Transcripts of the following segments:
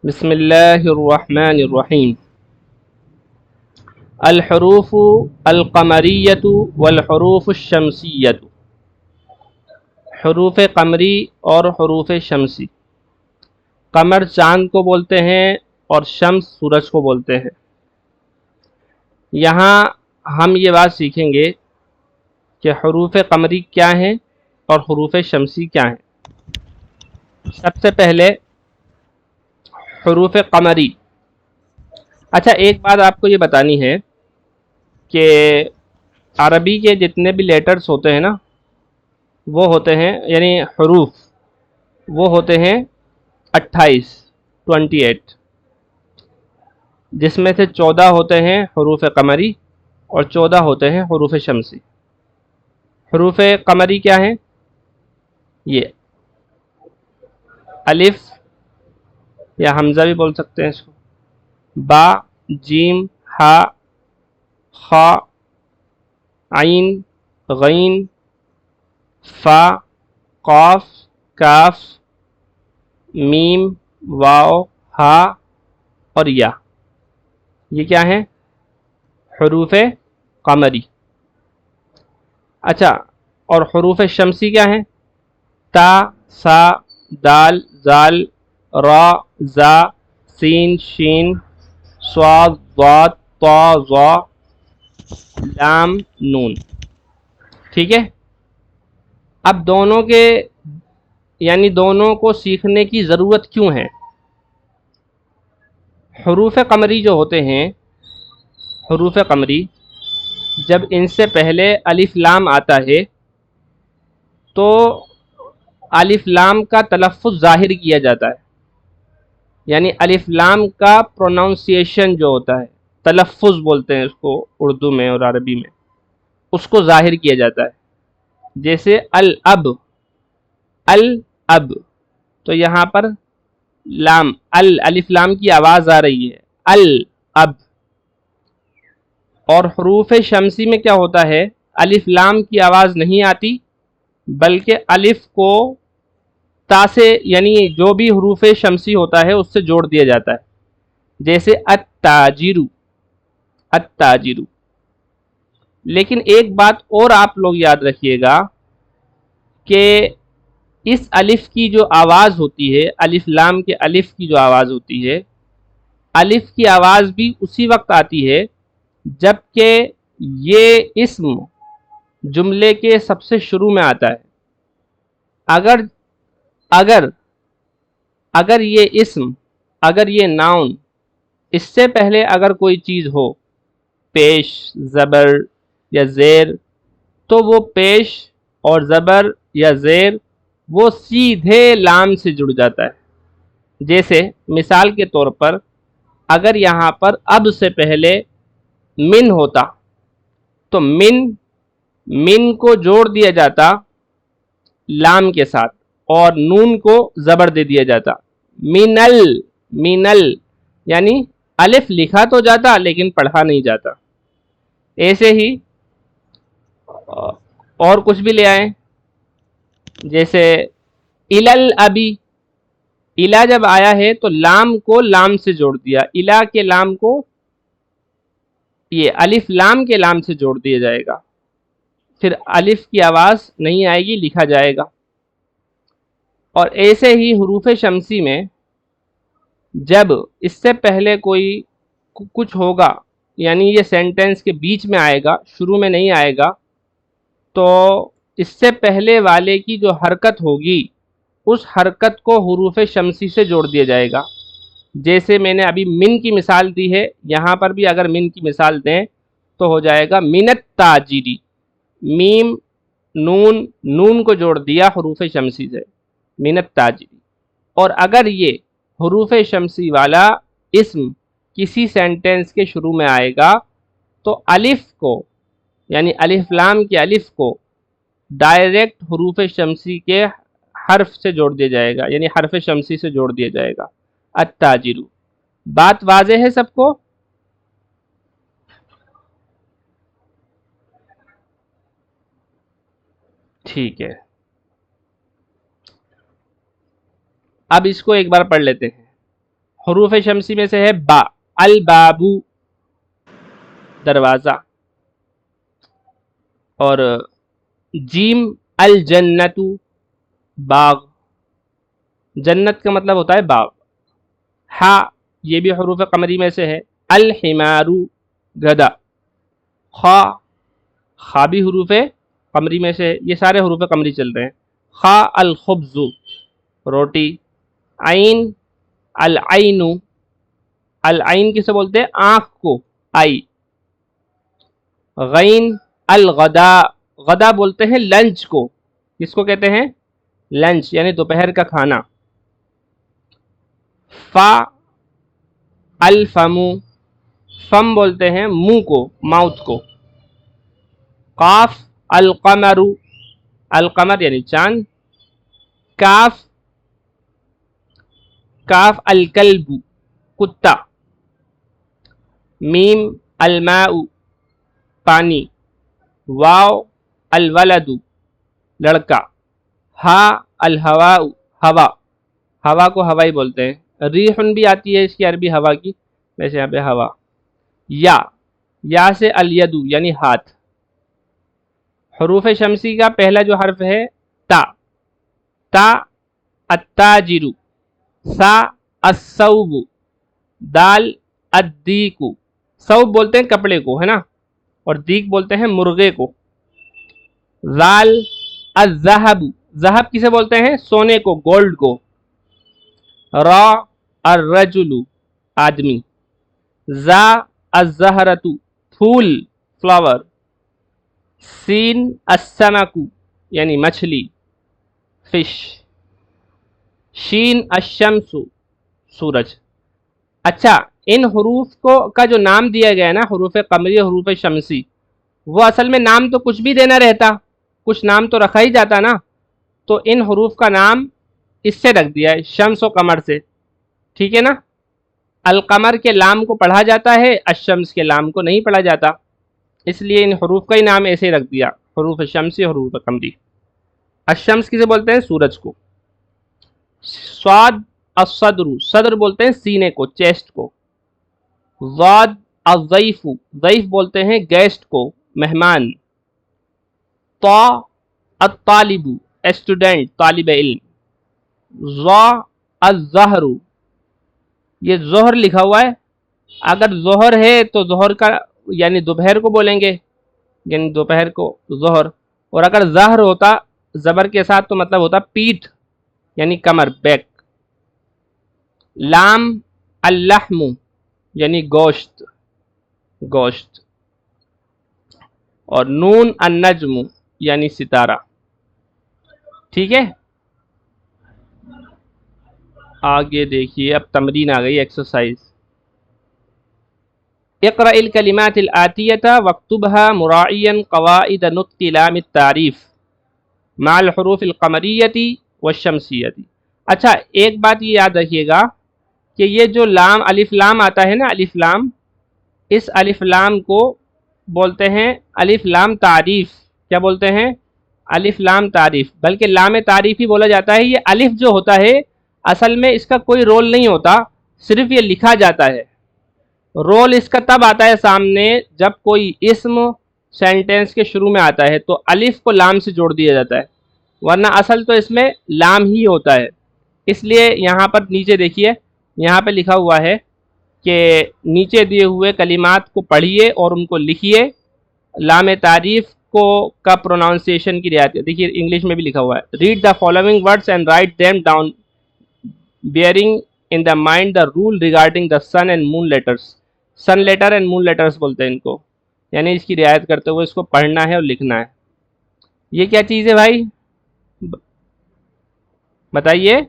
بسم اللہ الرحمن الرحیم۔ الحروف القمریۃ والحروف الشمسیۃ، حروف قمری اور حروف شمسی۔ قمر چاند کو بولتے ہیں اور شمس سورج کو بولتے ہیں۔ یہاں ہم یہ بات سیکھیں گے کہ حروف قمری کیا ہیں اور حروف شمسی کیا ہیں۔ سب سے پہلے حروف قمری۔ اچھا، ایک بات آپ کو یہ بتانی ہے کہ عربی کے جتنے بھی لیٹرز ہوتے ہیں نا، وہ ہوتے ہیں، یعنی حروف وہ ہوتے ہیں 28، جس میں سے 14 ہوتے ہیں حروف قمری اور 14 ہوتے ہیں حروف شمسی۔ حروف قمری کیا ہیں؟ یہ الف یا حمزہ بھی بول سکتے ہیں اس کو، با، جیم، ہا، خا، عین، غین، فا، قاف، کاف، میم، واو، ہا اور یا۔ یہ کیا ہیں؟ حروف قمری۔ اچھا، اور حروف شمسی کیا ہیں؟ تا، سا، دال، زال، را، زا، سین، شین، صاد، ضاد، طا، ظا، لام، نون۔ ٹھیک ہے؟ اب دونوں کو سیکھنے کی ضرورت کیوں ہے؟ حروف قمری جو ہوتے ہیں، حروف قمری، جب ان سے پہلے الف لام آتا ہے تو الف لام کا تلفظ ظاہر کیا جاتا ہے، یعنی الف لام کا پروننسیشن جو ہوتا ہے، تلفظ بولتے ہیں اس کو اردو میں اور عربی میں، اس کو ظاہر کیا جاتا ہے۔ جیسے الاب، الاب، تو یہاں پر لام، الف لام کی آواز آ رہی ہے، الاب۔ اور حروف شمسی میں کیا ہوتا ہے؟ الف لام کی آواز نہیں آتی، بلکہ الف کو تا سے، یعنی جو بھی حروف شمسی ہوتا ہے اس سے جوڑ دیا جاتا ہے، جیسے التاجر، التاجر۔ لیکن ایک بات اور آپ لوگ یاد رکھیے گا کہ اس الف کی جو آواز ہوتی ہے، الف لام کے الف کی جو آواز ہوتی ہے، الف کی آواز بھی اسی وقت آتی ہے جب کہ یہ اسم جملے کے سب سے شروع میں آتا ہے۔ اگر اگر اگر یہ اسم، اگر یہ ناؤن، اس سے پہلے اگر کوئی چیز ہو، پیش، زبر یا زیر، تو وہ پیش اور زبر یا زیر وہ سیدھے لام سے جڑ جاتا ہے۔ جیسے مثال کے طور پر، اگر یہاں پر اب سے پہلے من ہوتا تو من کو جوڑ دیا جاتا لام کے ساتھ اور نون کو زبر دے دیا جاتا، مینل، یعنی الف لکھا تو جاتا لیکن پڑھا نہیں جاتا۔ ایسے ہی اور کچھ بھی لے آئیں، جیسے الل ابی، الا جب آیا ہے تو لام کو لام سے جوڑ دیا، الا کے لام کو یہ الف لام کے لام سے جوڑ دیا جائے گا، پھر الف کی آواز نہیں آئے گی، لکھا جائے گا۔ اور ایسے ہی حروف شمسی میں جب اس سے پہلے کوئی کچھ ہوگا، یعنی یہ سینٹنس کے بیچ میں آئے گا، شروع میں نہیں آئے گا، تو اس سے پہلے والے کی جو حرکت ہوگی اس حرکت کو حروف شمسی سے جوڑ دیا جائے گا۔ جیسے میں نے ابھی من کی مثال دی ہے، یہاں پر بھی اگر من کی مثال دیں تو ہو جائے گا من التاجری، میم، نون کو جوڑ دیا حروف شمسی سے، من التاجری۔ اور اگر یہ حروف شمسی والا اسم کسی سینٹنس کے شروع میں آئے گا تو الف کو، یعنی الف لام کے الف کو ڈائریکٹ حروف شمسی کے حرف سے جوڑ دیا جائے گا، یعنی حرف شمسی سے جوڑ دیا جائے گا، التاجر۔ بات واضح ہے سب کو؟ ٹھیک ہے، اب اس کو ایک بار پڑھ لیتے ہیں۔ حروف شمسی میں سے ہے با، البابو دروازہ، اور جیم الجنت باغ، جنت کا مطلب ہوتا ہے باغ۔ ہا یہ بھی حروف قمری میں سے ہے، الحمارو گدھا، خا خا بھی حروف قمری میں سے ہے، یہ سارے حروف قمری چل رہے ہیں۔ خا الخبز روٹی، عین العین، العین کسے بولتے ہیں؟ آنکھ کو، آئی۔ غین الغدا، غدا بولتے ہیں لنچ کو، کس کو کہتے ہیں؟ لنچ یعنی دوپہر کا کھانا۔ فا الفم، فم بولتے ہیں منہ کو، ماؤتھ کو۔ قاف القمر، القمر یعنی چاند۔ کاف کاف الکلب کتا۔ میم الماء پانی۔ واو الولد لڑکا۔ ہا الہواء ہوا، ہوا کو ہوائی بولتے ہیں۔ ریحن بھی آتی ہے اس کی عربی ہوا کی، ویسے یہاں پہ ہوا۔ یا یا سے الید یعنی ہاتھ۔ حروف شمسی کا پہلا جو حرف ہے تا، تا التاجر، سا الثوب، دال الدیک، ثوب بولتے ہیں کپڑے کو ہے نا، اور دیک بولتے ہیں مرغے کو۔ زال الذهب، ذهب کسے بولتے ہیں؟ سونے کو، گولڈ کو۔ را الرجل آدمی۔ زا الزہرۃ پھول، فلاور۔ سین السمک یعنی مچھلی، فش۔ شین الشمس سورج۔ اچھا ان حروف کو کا جو نام دیا گیا ہے نا، حروف قمری اور حروف شمسی، وہ اصل میں نام تو کچھ بھی دینا رہتا، کچھ نام تو رکھا ہی جاتا نا، تو ان حروف کا نام اس سے رکھ دیا ہے، شمس و قمر سے، ٹھیک ہے نا۔ القمر کے لام کو پڑھا جاتا ہے، الشمس کے لام کو نہیں پڑھا جاتا، اس لیے ان حروف کا ہی نام ایسے ہی رکھ دیا، حروف شمسی اور حروف قمری۔ الشمس کسے بولتے ہیں؟ سورج کو۔ صاد الصدر، صدر بولتے ہیں سینے کو، چیسٹ کو۔ ضاد الضیف، ضیف بولتے ہیں گیسٹ کو، مہمان۔ طا الطالب اسٹوڈنٹ، طالب علم۔ ظا الظہر، یہ ظہر لکھا ہوا ہے، اگر ظہر ہے تو ظہر کا یعنی دوپہر کو بولیں گے، یعنی دوپہر کو ظہر، اور اگر ظہر ہوتا زبر کے ساتھ تو مطلب ہوتا پیٹھ یعنی کمر، بیک۔ لام اللحم یعنی گوشت، گوشت، اور نون النجم یعنی ستارہ، ٹھیک ہے۔ آگے دیکھیے اب تمرین آ گئی، ایکسرسائز۔ اقرأ الکلمات الآتیہ واکتبها مراعیا قواعد نطق لام التعریف مع الحروف القمریۃ والشمسیۃ۔ اچھا ایک بات یہ یاد رکھیے گا کہ یہ جو لام الف لام آتا ہے نا، الف لام، اس الف لام کو بولتے ہیں الف لام تعریف۔ کیا بولتے ہیں؟ الف لام تعریف، بلکہ لام تعریف ہی بولا جاتا ہے۔ یہ الف جو ہوتا ہے اصل میں اس کا کوئی رول نہیں ہوتا، صرف یہ لکھا جاتا ہے۔ رول اس کا تب آتا ہے سامنے جب کوئی اسم سینٹینس کے شروع میں آتا ہے تو الف کو لام سے جوڑ دیا جاتا ہے، ورنہ اصل تو اس میں لام ہی ہوتا ہے۔ اس لیے یہاں پر نیچے دیکھیے، یہاں پہ لکھا ہوا ہے کہ نیچے دیے ہوئے کلمات کو پڑھیے اور ان کو لکھیے، لام تعریف کو کا پروناؤنسیشن کی رعایت۔ دیکھیے انگلش میں بھی لکھا ہوا ہے، read the following words and write them down bearing in the mind the rule regarding the sun and moon letters. Sun letter and moon letters بولتے ہیں ان کو، یعنی اس کی رعایت کرتے ہوئے اس کو پڑھنا ہے اور لکھنا ہے۔ یہ کیا چیز ہے بھائی بتائیے،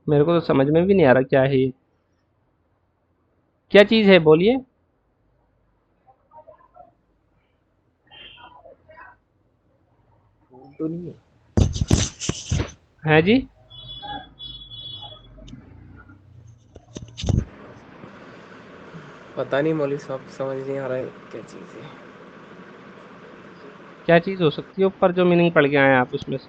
میرے کو تو سمجھ میں بھی نہیں آ رہا کیا ہے یہ، کیا چیز ہے بولیے۔ ہے جی پتہ نہیں مولوی صاحب، سمجھ نہیں آ رہا ہے کیا چیز ہے۔ کیا چیز ہو سکتی ہے اوپر جو میننگ پڑھ کے آئے ہیں آپ اس میں سے؟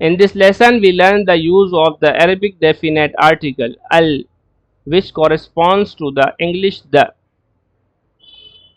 In this lesson we learn the use of the Arabic definite article al, which corresponds to the English the.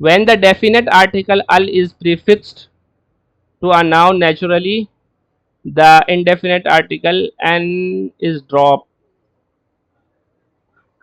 When the definite article al is prefixed to a noun, naturally the indefinite article an is dropped.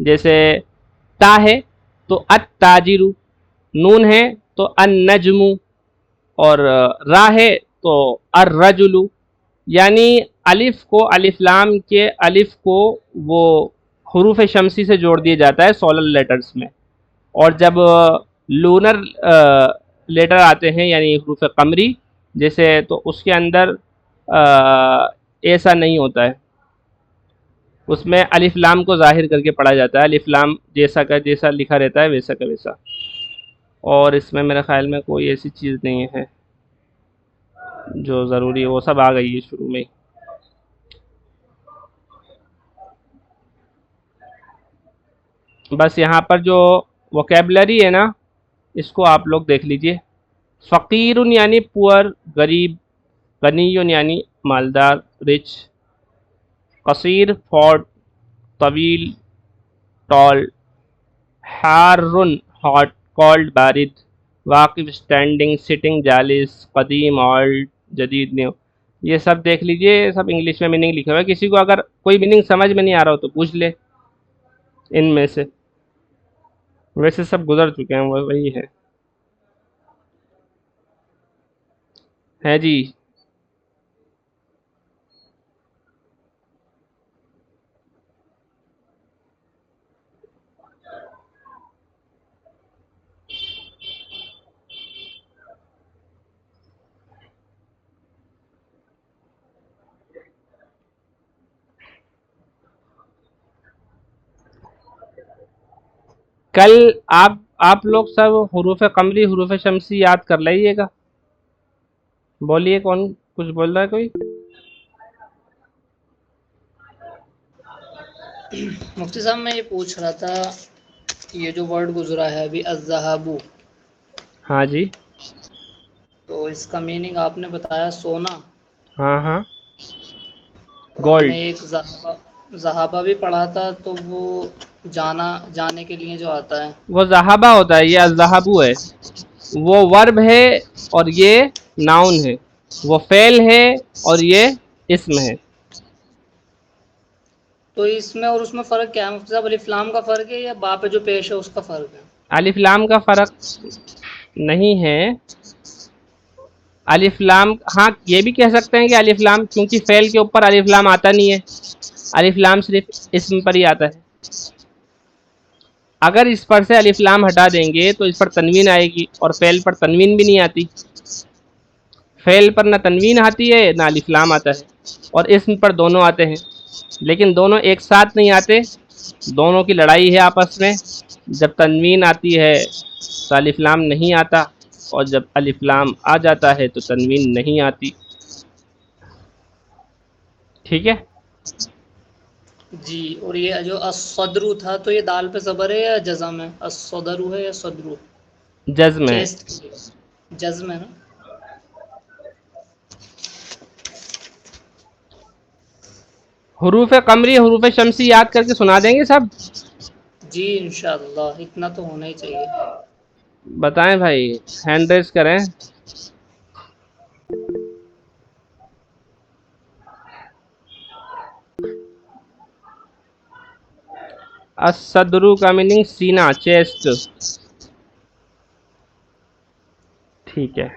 جیسے تا ہے تو التاجر، نون ہے تو النجم، اور را ہے تو الرجل. یعنی الف کو، الف لام کے الف کو وہ حروف شمسی سے جوڑ دیا جاتا ہے سولر لیٹرز میں، اور جب لونر لیٹر آتے ہیں یعنی حروف قمری جیسے، تو اس کے اندر ایسا نہیں ہوتا ہے، اس میں الف لام کو ظاہر کر کے پڑھا جاتا ہے، الف لام جیسا کا جیسا لکھا رہتا ہے ویسا کا ویسا. اور اس میں میرے خیال میں کوئی ایسی چیز نہیں ہے جو ضروری ہے، وہ سب آ گئی ہے شروع میں. بس یہاں پر جو ووکیبلری ہے نا اس کو آپ لوگ دیکھ لیجئے. فقیر یعنی پور، غریب. غنی یعنی مالدار، رچ. قصیر فورٹ، طویل ٹال. حار ہاٹ، کولڈ بارد. واقف اسٹینڈنگ، سٹنگ جالس. قدیم اولڈ، جدید نیو. یہ سب دیکھ لیجئے، سب انگلش میں میننگ لکھا ہوا ہے، کسی کو اگر کوئی میننگ سمجھ میں نہیں آ رہا ہو تو پوچھ لے ان میں سے، ویسے سب گزر چکے ہیں، وہی ہے جی. کل آپ لوگ سب حروف قمری حروف شمسی یاد کر لائیے گا. بولیے، کون کچھ بول رہا ہے کوئی؟ مفتی صاحب میں یہ پوچھ رہا تھا، یہ جو ورڈ گزرا ہے ابھی الذہب، ہاں جی. تو اس کا میننگ آپ نے بتایا سونا، ہاں ہاں، تو ہم گولڈ. نے ایک ذہابہ بھی پڑھا تھا، تو وہ جانے کے لیے جو آتا ہے. وہ ذہابہ ہوتا ہے، یہ الذہب ہے. وہ ورب ہے اور یہ ناؤن ہے. وہ فعل ہے اور یہ اسم ہے. تو اس میں اور اس میں فرق کیا ہے مفتی صاحب؟ الف لام کا فرق ہے یا با پہ جو پیش ہے اس کا فرق ہے؟ الف لام کا فرق نہیں ہے. الف لام، ہاں یہ بھی کہہ سکتے ہیں کہ الف لام، کیونکہ فعل کے اوپر الف لام آتا نہیں ہے، الف لام صرف اسم پر ہی آتا ہے. اگر اس پر سے الف لام ہٹا دیں گے تو اس پر تنوین آئے گی، اور فعل پر تنوین بھی نہیں آتی. فعل پر نہ تنوین آتی ہے نہ الف لام آتا ہے، اور اسم پر دونوں آتے ہیں، لیکن دونوں ایک ساتھ نہیں آتے، دونوں کی لڑائی ہے آپس میں. جب تنوین آتی ہے تو الف لام نہیں آتا، اور جب الف لام آ جاتا ہے تو تنوین نہیں آتی. ٹھیک ہے. جی. اور یہ جو الصدر تھا تو یہ دال پہ زبر ہے یا جزم ہے؟ الصدر ہے یا صدر؟ جزم ہے. چیسٹ جزم ہے نا؟ حروف قمری حروف شمسی یاد کر کے سنا دیں گے سب. جی انشاءاللہ، اتنا تو ہونا ہی چاہیے. بتائیں بھائی، ہینڈ ریز کریں. الصدر کا میننگ سینہ، چیسٹ. ٹھیک ہے.